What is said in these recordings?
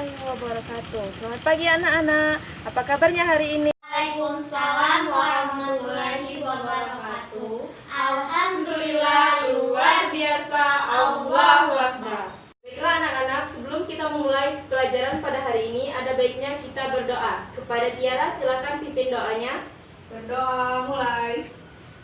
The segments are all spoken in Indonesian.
warahmatullahi wabarakatuh. Selamat pagi anak-anak. Apa kabarnya hari ini? Waalaikumsalam warahmatullahi wabarakatuh. Alhamdulillah, luar biasa. Allahu Akbar. Baiklah anak-anak, sebelum kita memulai pelajaran pada hari ini, ada baiknya kita berdoa. Kepada Tiara, silakan pimpin doanya. Berdoa mulai.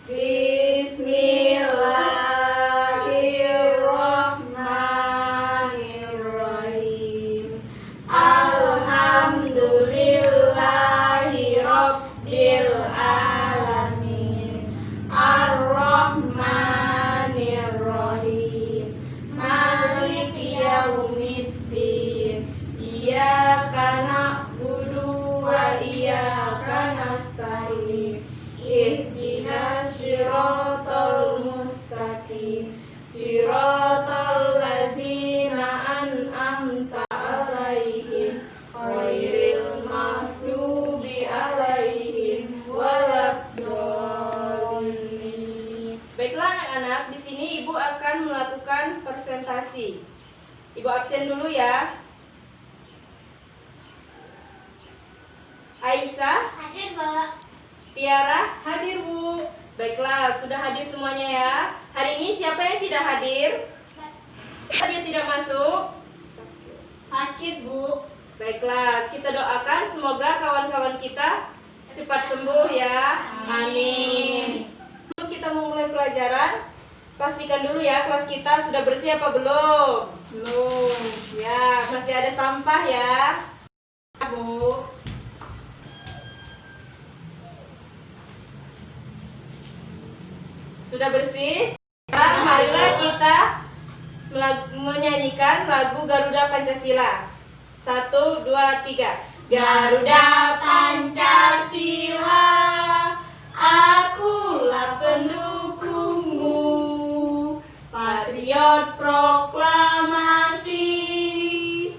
Bismillahirrahmanirrahim. Alhamdulillahi Rabbil alamin. Ar-Rahmanir-Rahim. Maliki yaumiddin. Iyyaka na'budu wa iyyaka nasta'in. Ihdinas siratal mustaqim. Siratal ladzina an'amta 'alaihim ghairil maghdubi 'alaihim waladdallin. Baiklah anak-anak, di sini Ibu akan melakukan presentasi. Ibu absen dulu ya. Aisyah, Hadir, Mbak. Tiara, hadir Bu. Baiklah, sudah hadir semuanya ya. Hari ini siapa yang tidak hadir? Siapa yang tidak masuk? Sakit, Bu. Baiklah, kita doakan semoga kawan-kawan kita cepat sembuh ya. Amin. Sebelum kita memulai pelajaran, pastikan dulu ya kelas kita sudah bersih apa belum? Belum. Ya, masih ada sampah ya. Bu. Sudah bersih? Sekarang marilah kita menyanyikan lagu Garuda Pancasila. 1, 2, 3. Garuda Pancasila, akulah pendukungmu, patriot proklamasi,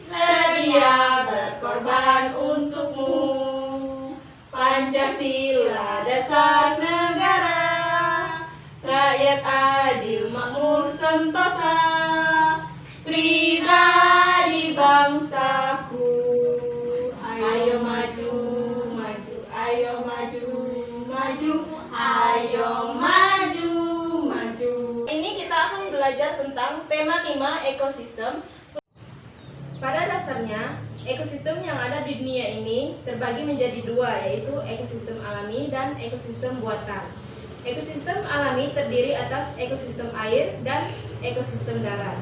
sedia berkorban untukmu. Pancasila dasar negara, rakyat adil makmur sentosa, pribadi bangsaku. Ayo maju, maju, ayo maju, maju, ayo maju, maju. Ini kita akan belajar tentang tema 5 ekosistem. Pada dasarnya, ekosistem yang ada di dunia ini terbagi menjadi dua, yaitu ekosistem alami dan ekosistem buatan. Ekosistem alami terdiri atas ekosistem air dan ekosistem darat.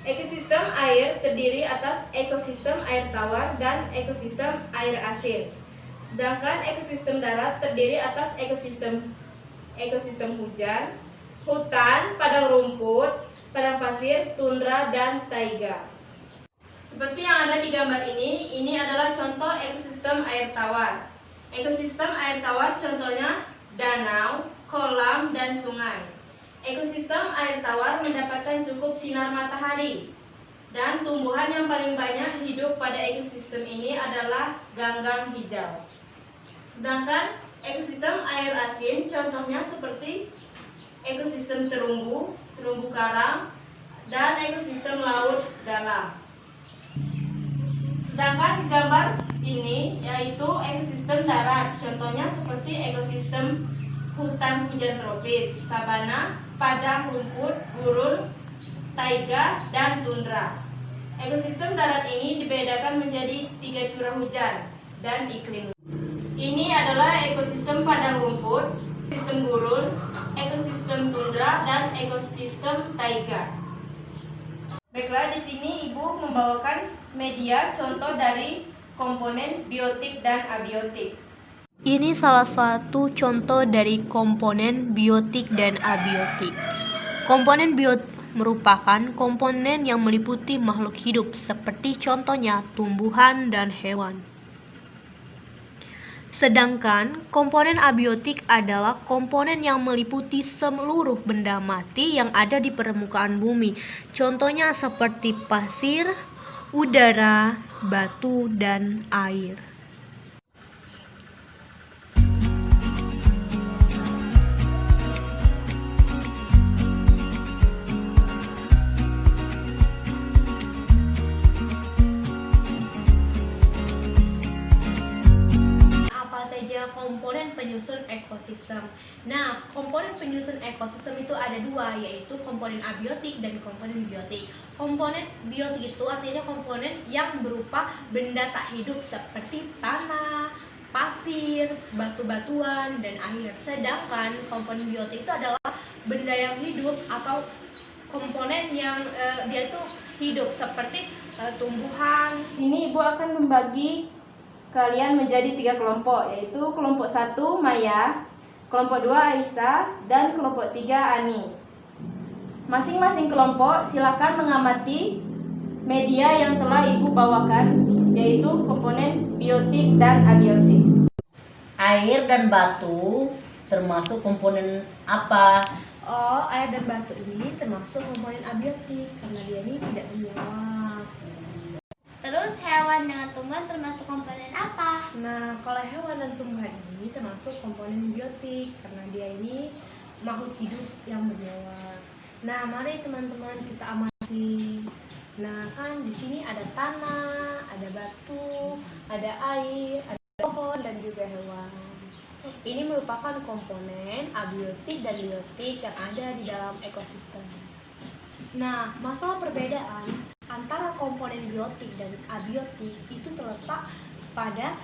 Ekosistem air terdiri atas ekosistem air tawar dan ekosistem air asin. Sedangkan ekosistem darat terdiri atas ekosistem hujan, hutan, padang rumput, padang pasir, tundra, dan taiga. Seperti yang ada di gambar ini adalah contoh ekosistem air tawar. Ekosistem air tawar contohnya danau, kolam, dan sungai. Ekosistem air tawar mendapatkan cukup sinar matahari. Dan tumbuhan yang paling banyak hidup pada ekosistem ini adalah ganggang hijau. Sedangkan ekosistem air asin contohnya seperti ekosistem terumbu karang, dan ekosistem laut dalam. Sedangkan gambar ini yaitu ekosistem darat, contohnya seperti ekosistem hutan hujan tropis, sabana, padang rumput, gurun, taiga, dan tundra. Ekosistem darat ini dibedakan menjadi 3 curah hujan dan iklim. Ini adalah ekosistem padang rumput, ekosistem gurun, ekosistem tundra, dan ekosistem taiga. Baiklah, di sini Ibu membawakan media contoh dari komponen biotik dan abiotik. Ini salah satu contoh dari komponen biotik dan abiotik. Komponen biotik merupakan komponen yang meliputi makhluk hidup seperti contohnya tumbuhan dan hewan. Sedangkan komponen abiotik adalah komponen yang meliputi seluruh benda mati yang ada di permukaan bumi. Contohnya seperti pasir, udara, batu, dan air. komponen penyusun ekosistem itu ada dua, yaitu komponen abiotik dan komponen biotik. Komponen biotik itu artinya komponen yang berupa benda tak hidup seperti tanah, pasir, batu-batuan, dan air. Sedangkan komponen biotik itu adalah benda yang hidup atau komponen yang dia itu hidup seperti tumbuhan. Sini Ibu akan membagi kalian menjadi 3 kelompok, yaitu kelompok 1 Maya, kelompok 2 Aisyah, dan kelompok 3 Ani. Masing-masing kelompok silakan mengamati media yang telah Ibu bawakan, yaitu komponen biotik dan abiotik. Air dan batu termasuk komponen apa? Oh, air dan batu ini termasuk komponen abiotik karena dia ini tidak menguap. Terus hewan dengan tumbuhan termasuk komponen apa? Nah, kalau hewan dan tumbuhan ini termasuk komponen biotik karena dia ini makhluk hidup yang bernyawa. Nah, mari teman-teman kita amati. Nah, kan di sini ada tanah, ada batu, ada air, ada pohon dan juga hewan. Ini merupakan komponen abiotik dan biotik yang ada di dalam ekosistem. Nah, masalah perbedaan antara komponen biotik dan abiotik itu terletak pada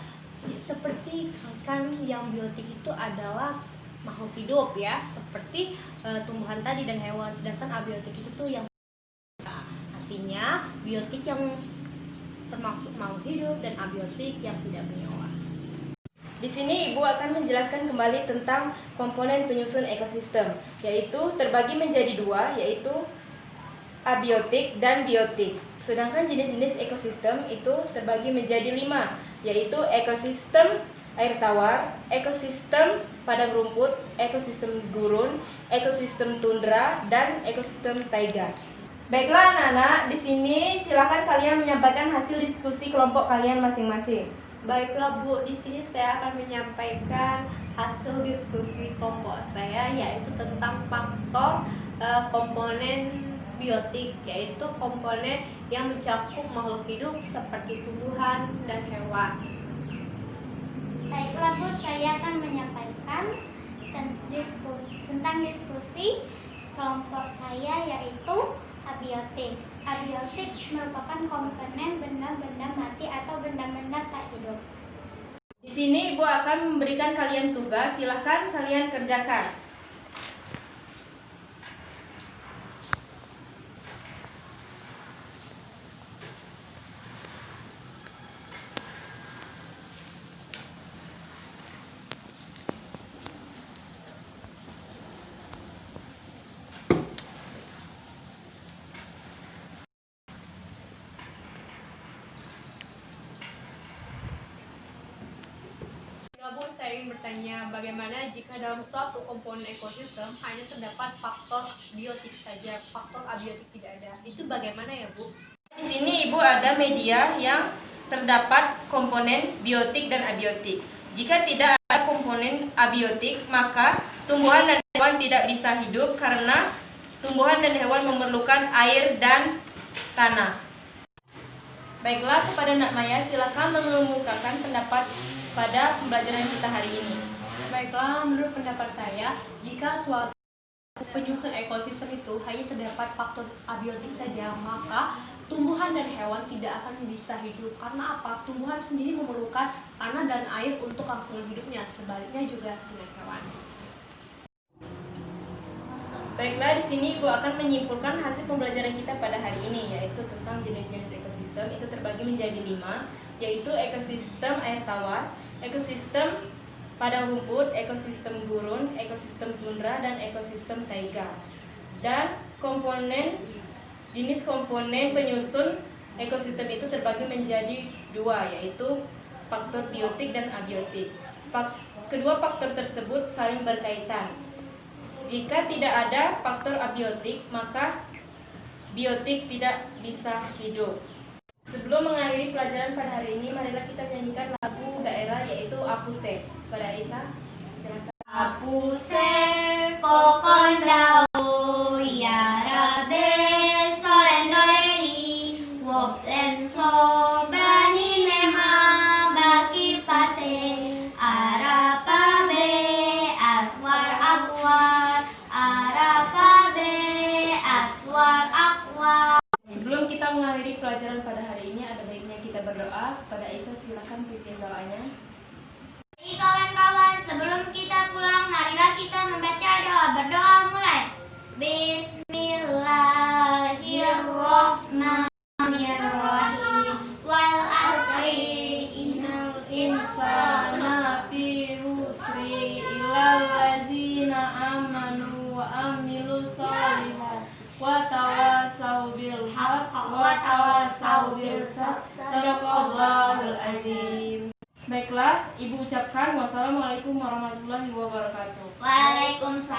seperti kan yang biotik itu adalah makhluk hidup ya, seperti tumbuhan tadi dan hewan, sedangkan abiotik itu tuh yang artinya biotik yang termasuk makhluk hidup dan abiotik yang tidak bernyawa. Di sini Ibu akan menjelaskan kembali tentang komponen penyusun ekosistem, yaitu terbagi menjadi 2, yaitu abiotik dan biotik. Sedangkan jenis-jenis ekosistem itu terbagi menjadi 5, yaitu ekosistem air tawar, ekosistem padang rumput, ekosistem gurun, ekosistem tundra, dan ekosistem taiga. Baiklah anak-anak, di sini silakan kalian menyampaikan hasil diskusi kelompok kalian masing-masing. Baiklah Bu, di sini saya akan menyampaikan hasil diskusi kelompok saya, yaitu tentang faktor komponen biotik, yaitu komponen yang mencakup makhluk hidup seperti tumbuhan dan hewan. Baiklah Bu, saya akan menyampaikan tentang diskusi kelompok saya, yaitu abiotik. Abiotik merupakan komponen benda-benda mati atau benda-benda tak hidup. Di sini Ibu akan memberikan kalian tugas, silakan kalian kerjakan. Namun saya ingin bertanya, bagaimana jika dalam suatu komponen ekosistem hanya terdapat faktor biotik saja, faktor abiotik tidak ada? Itu bagaimana ya Bu? Di sini Ibu ada media yang terdapat komponen biotik dan abiotik. Jika tidak ada komponen abiotik, maka tumbuhan dan hewan tidak bisa hidup karena tumbuhan dan hewan memerlukan air dan tanah. Baiklah, kepada Nak Maya, silakan mengemukakan pendapat pada pembelajaran kita hari ini. Baiklah, menurut pendapat saya, jika suatu penyusun ekosistem itu hanya terdapat faktor abiotik saja, maka tumbuhan dan hewan tidak akan bisa hidup. Karena apa? Tumbuhan sendiri memerlukan tanah dan air untuk kelangsungan hidupnya, sebaliknya juga dengan hewan. Baiklah, di sini Ibu akan menyimpulkan hasil pembelajaran kita pada hari ini, yaitu tentang jenis-jenis ekosistem. Itu terbagi menjadi 5, yaitu ekosistem air tawar, ekosistem padang rumput, ekosistem gurun, ekosistem tundra, dan ekosistem taiga. Dan jenis komponen penyusun ekosistem itu terbagi menjadi 2, yaitu faktor biotik dan abiotik. Kedua faktor tersebut saling berkaitan. Jika tidak ada faktor abiotik, maka biotik tidak bisa hidup. Sebelum mengakhiri pelajaran pada hari ini, marilah kita menyanyikan lagu daerah, yaitu Apuse. Pada Aisyah, silakan. Apuse kokon rau ya rabe soren doreri woplen so bani nema baki pase arapabe aswar akwa Pada Aisyah silakan pimpin doanya. Jadi kawan-kawan, sebelum kita pulang, marilah kita membaca doa. Berdoa mulai. Bismillahirrahmanirrahim. Wal asri innal insana fi husri illal ladzina amanu wa amilus sholihat wa tawassaw bil haqq wa tawassaw bil sabr. Sadaqallahul azim. Baiklah, Ibu ucapkan wassalamualaikum warahmatullahi wabarakatuh. Waalaikumsalam.